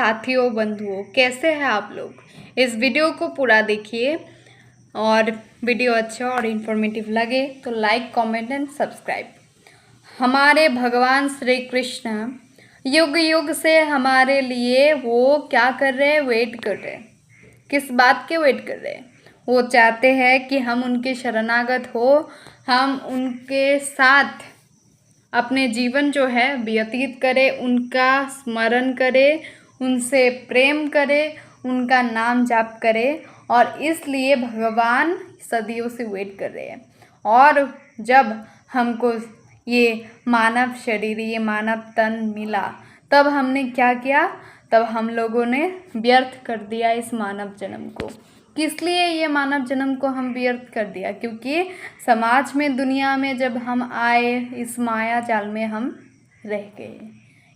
साथियों, बंधुओं, कैसे हैं आप लोग। इस वीडियो को पूरा देखिए और वीडियो अच्छा और इन्फॉर्मेटिव लगे तो लाइक, कमेंट एंड सब्सक्राइब। हमारे भगवान श्री कृष्ण युग युग से हमारे लिए वो क्या कर रहे हैं, वेट कर रहे हैं। किस बात के वेट कर रहे हैं? वो चाहते हैं कि हम उनके शरणागत हो, हम उनके साथ अपने जीवन जो है व्यतीत करें, उनका स्मरण करें, उनसे प्रेम करें, उनका नाम जाप करें। और इसलिए भगवान सदियों से वेट कर रहे हैं। और जब हमको ये मानव शरीर, ये मानव तन मिला, तब हमने क्या किया? तब हम लोगों ने व्यर्थ कर दिया इस मानव जन्म को। किस लिए ये मानव जन्म को हम व्यर्थ कर दिया? क्योंकि समाज में, दुनिया में जब हम आए, इस माया जाल में हम रह गए।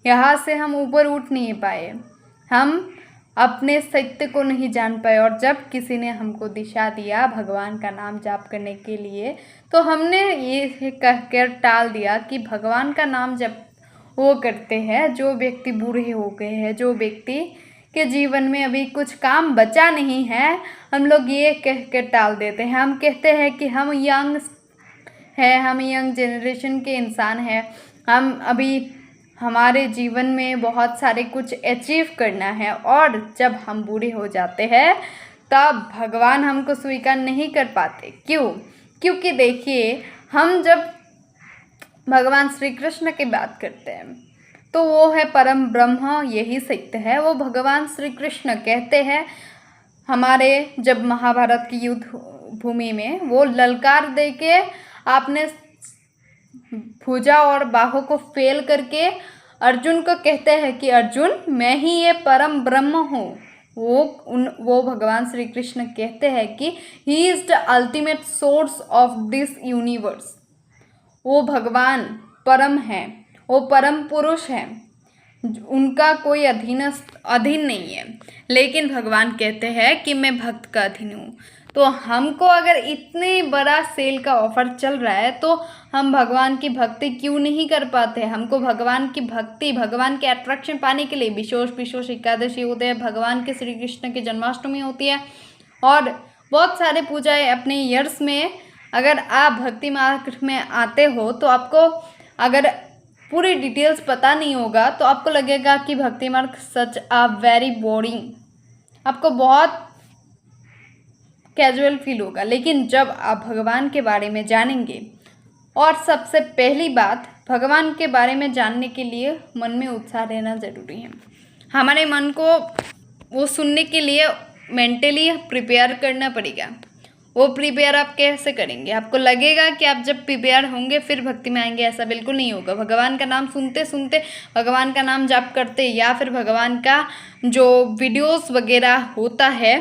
यहाँ से हम ऊपर उठ नहीं पाए, हम अपने सत्य को नहीं जान पाए। और जब किसी ने हमको दिशा दिया भगवान का नाम जाप करने के लिए, तो हमने ये कहकर टाल दिया कि भगवान का नाम जब वो करते हैं जो व्यक्ति बूढ़े हो गए हैं, जो व्यक्ति के जीवन में अभी कुछ काम बचा नहीं है, हम लोग ये कह के टाल देते हैं। हम कहते हैं कि हम यंग है, हम यंग जनरेशन के इंसान हैं, हम अभी हमारे जीवन में बहुत सारे कुछ अचीव करना है। और जब हम बूढ़े हो जाते हैं तब भगवान हमको स्वीकार नहीं कर पाते। क्यों? क्योंकि देखिए, हम जब भगवान श्री कृष्ण की बात करते हैं तो वो है परम ब्रह्म, यही सत्य है। वो भगवान श्री कृष्ण कहते हैं, हमारे जब महाभारत की युद्ध भूमि में वो ललकार दे के आपने भुजा और बाहों को फेल करके अर्जुन को कहते हैं कि अर्जुन, मैं ही ये परम ब्रह्म हूँ। वो भगवान श्री कृष्ण कहते हैं कि he is the ultimate source of this universe. वो भगवान परम है, वो परम पुरुष है, उनका कोई अधीन नहीं है। लेकिन भगवान कहते हैं कि मैं भक्त का अधीन हूँ। तो हमको अगर इतने बड़ा सेल का ऑफर चल रहा है तो हम भगवान की भक्ति क्यों नहीं कर पाते? हमको भगवान की भक्ति, भगवान के अट्रैक्शन पाने के लिए विशेष एकादशी होते हैं, भगवान के श्री कृष्ण की जन्माष्टमी होती है और बहुत सारे पूजाएं अपने ईयर्स में। अगर आप भक्ति मार्ग में आते हो तो आपको अगर पूरी डिटेल्स पता नहीं होगा तो आपको लगेगा कि भक्ति मार्ग सच आ वेरी बोरिंग, आपको बहुत कैजुअल फील होगा। लेकिन जब आप भगवान के बारे में जानेंगे, और सबसे पहली बात, भगवान के बारे में जानने के लिए मन में उत्साह रहना ज़रूरी है। हमारे मन को वो सुनने के लिए मेंटली प्रिपेयर करना पड़ेगा। वो प्रिपेयर आप कैसे करेंगे? आपको लगेगा कि आप जब प्रिपेयर होंगे फिर भक्ति में आएंगे, ऐसा बिल्कुल नहीं होगा। भगवान का नाम सुनते सुनते, भगवान का नाम जाप करते, या फिर भगवान का जो वीडियोस वगैरह होता है,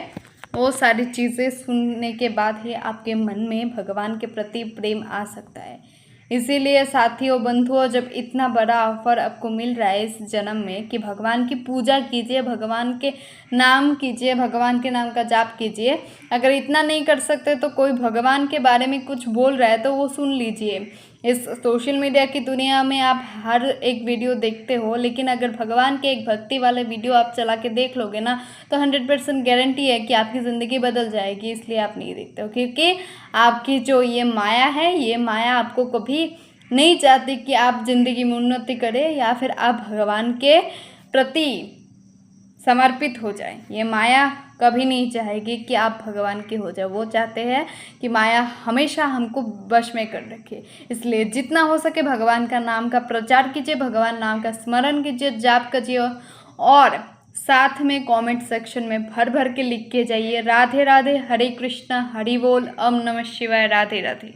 वो सारी चीज़ें सुनने के बाद ही आपके मन में भगवान के प्रति प्रेम आ सकता है। इसीलिए साथियों, बंधुओं, जब इतना बड़ा ऑफर आपको मिल रहा है इस जन्म में कि भगवान की पूजा कीजिए, भगवान के नाम कीजिए, भगवान के नाम का जाप कीजिए। अगर इतना नहीं कर सकते तो कोई भगवान के बारे में कुछ बोल रहा है तो वो सुन लीजिए। इस सोशल मीडिया की दुनिया में आप हर एक वीडियो देखते हो, लेकिन अगर भगवान के एक भक्ति वाले वीडियो आप चला के देख लोगे ना तो 100% गारंटी है कि आपकी ज़िंदगी बदल जाएगी। इसलिए आप नहीं देखते हो, क्योंकि आपकी जो ये माया है, ये माया आपको कभी नहीं चाहती कि आप ज़िंदगी में उन्नति करें या फिर आप भगवान के प्रति समर्पित हो जाए। ये माया कभी नहीं चाहेगी कि आप भगवान के हो जाए। वो चाहते हैं कि माया हमेशा हमको वश में कर रखे। इसलिए जितना हो सके भगवान का नाम का प्रचार कीजिए, भगवान नाम का स्मरण कीजिए, जाप कीजिए और साथ में कमेंट सेक्शन में भर भर के लिख के जाइए, राधे राधे, हरे कृष्णा, हरि बोल, ओम नमः शिवाय, राधे राधे।